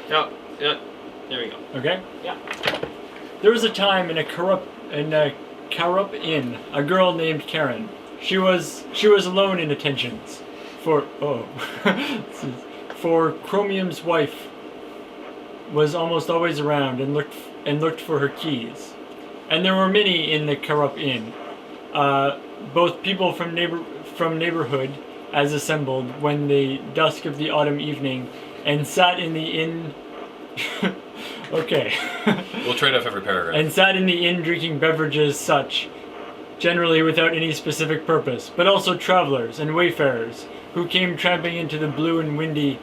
Yeah, there we go. Okay? Yeah. There was a time in a Karup Inn, a girl named Karen. She was alone in attentions. For Chromium's wife was almost always around and looked for her keys. And there were many in the Karup Inn. Both people from neighborhood as assembled when the dusk of the autumn evening and sat in the inn. Okay. We'll trade off every paragraph. And sat in the inn drinking beverages such, generally without any specific purpose, but also travelers and wayfarers who came tramping into the blue and windy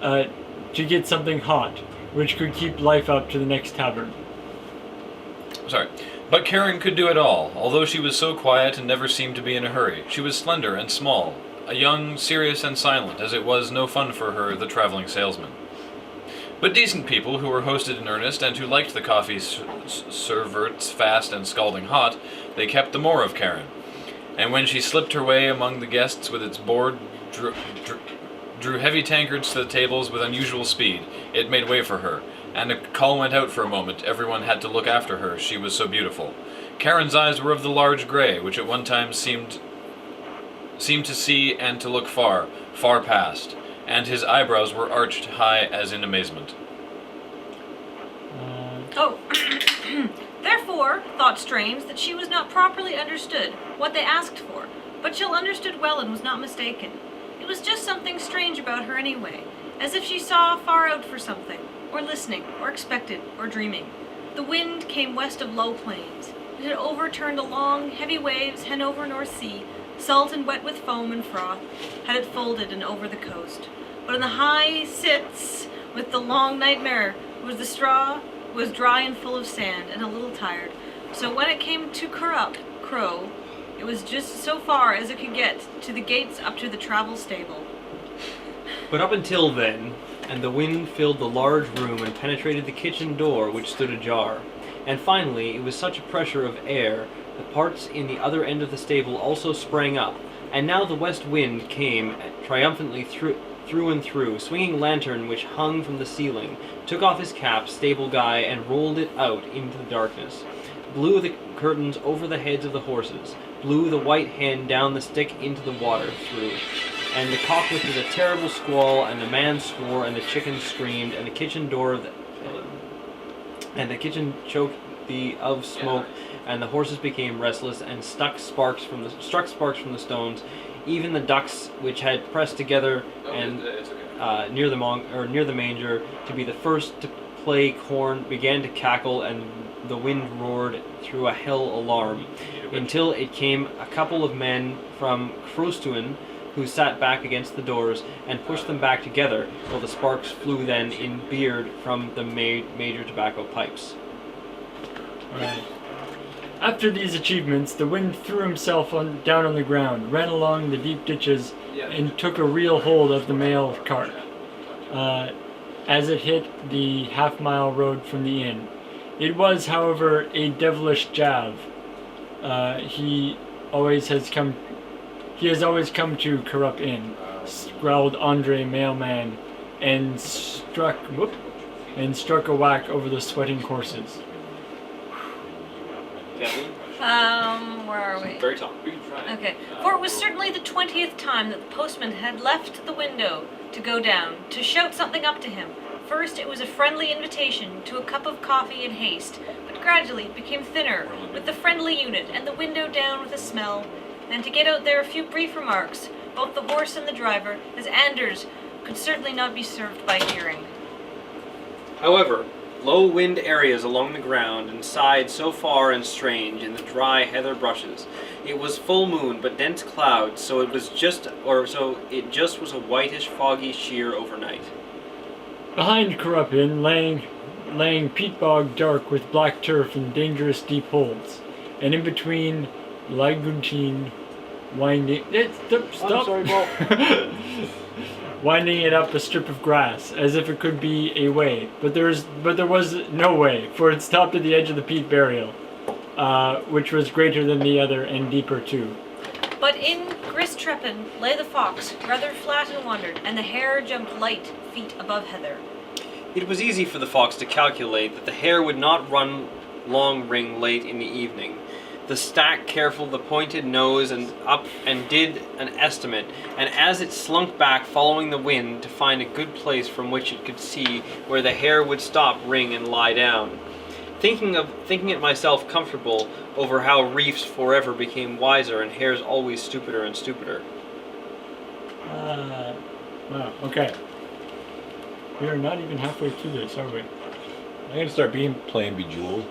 to get something hot, which could keep life up to the next tavern. Sorry. But Karen could do it all, although she was so quiet and never seemed to be in a hurry. She was slender and small, a young, serious and silent, as it was no fun for her, the traveling salesman. But decent people who were hosted in earnest and who liked the coffee serverts fast and scalding hot, they kept the more of Karen. And when she slipped her way among the guests with its board, drew heavy tankards to the tables with unusual speed, it made way for her, and a call went out for a moment. Everyone had to look after her, she was so beautiful. Karen's eyes were of the large grey, which at one time seemed to see and to look far, far past, and his eyebrows were arched high as in amazement. Therefore, thought Strange that she was not properly understood what they asked for, but Jill understood well and was not mistaken. It was just something strange about her anyway, as if she saw far out for something, or listening, or expected, or dreaming. The wind came west of low plains. It had overturned the long, heavy waves hen over North Sea, salt and wet with foam and froth, had it folded and over the coast. But in the high sits, with the long nightmare, the straw was dry and full of sand, and a little tired. So when it came to Crow, it was just so far as it could get to the gates up to the travel stable. But up until then, and the wind filled the large room and penetrated the kitchen door, which stood ajar. And finally, it was such a pressure of air, the parts in the other end of the stable also sprang up, and now the west wind came triumphantly through and through, swinging lantern which hung from the ceiling, took off his cap, stable guy, and rolled it out into the darkness, blew the curtains over the heads of the horses, blew the white hen down the stick into the water through, and the cock lifted a terrible squall, and the man swore, and the chicken screamed, and the kitchen door and the kitchen choked of smoke, and the horses became restless and struck sparks from the stones. Even the ducks, which had pressed together near the manger to be the first to play corn, began to cackle, and the wind roared through a hell alarm, until it came a couple of men from Krostuin, who sat back against the doors and pushed them back together, while the sparks flew then in beard from the major tobacco pipes. Right. After these achievements, the wind threw himself down on the ground, ran along the deep ditches, and took a real hold of the mail cart as it hit the half-mile road from the inn. It was, however, a devilish jab. He has always come to Karup Inn, growled Andre Mailman, and struck a whack over the sweating horses. Kathleen? Where are we? Very top. Okay. For it was certainly the 20th time that the postman had left the window to go down, to shout something up to him. First it was a friendly invitation to a cup of coffee in haste, but gradually it became thinner, with the friendly unit and the window down with a smell, and to get out there a few brief remarks, both the horse and the driver, as Anders could certainly not be served by hearing. However, low wind areas along the ground and sighed so far and strange in the dry heather brushes. It was full moon, but dense clouds, so it just was a whitish, foggy sheer overnight. Behind Karup Inn, laying peat bog dark with black turf and dangerous deep holes, and in between, Laguntine winding. Stop! I'm sorry, Paul. Winding it up a strip of grass, as if it could be a way, but there was no way, for it stopped at the edge of the peat burial, which was greater than the other and deeper too. But in Gristreppen lay the fox, rather flat and wandered, and the hare jumped light feet above heather. It was easy for the fox to calculate that the hare would not run long ring late in the evening. The stack careful, the pointed nose, and up and did an estimate, and as it slunk back following the wind to find a good place from which it could see where the hare would stop ring and lie down. Thinking it myself comfortable over how reefs forever became wiser and hares always stupider and stupider. Wow, okay. We are not even halfway through this, are we? I'm gonna start playing Bejeweled.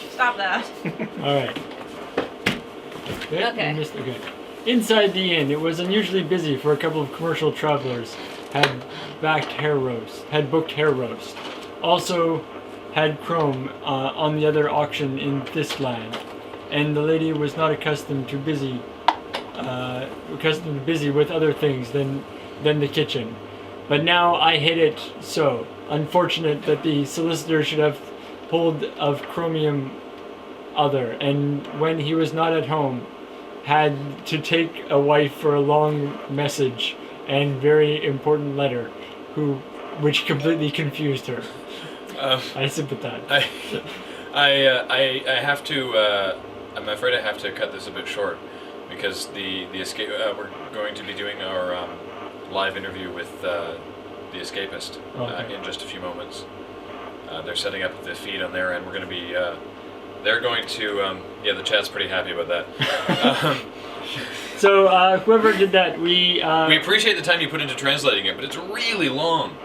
Stop that. Alright. Okay. Okay. Inside the inn, it was unusually busy for a couple of commercial travelers had booked hare roast. Also had chrome on the other auction in this land. And the lady was not accustomed to busy with other things than the kitchen. But now I hate it so. Unfortunate that the solicitor should have pulled of chromium other, and when he was not at home, had to take a wife for a long message and very important letter, which completely confused her. I sympathize. I have to. I'm afraid I have to cut this a bit short because the escape. We're going to be doing our live interview with the escapist in just a few moments. They're setting up the feed on their end. We're going to be. They're going to. The chat's pretty happy about that. So whoever did that, we appreciate the time you put into translating it, but it's really long.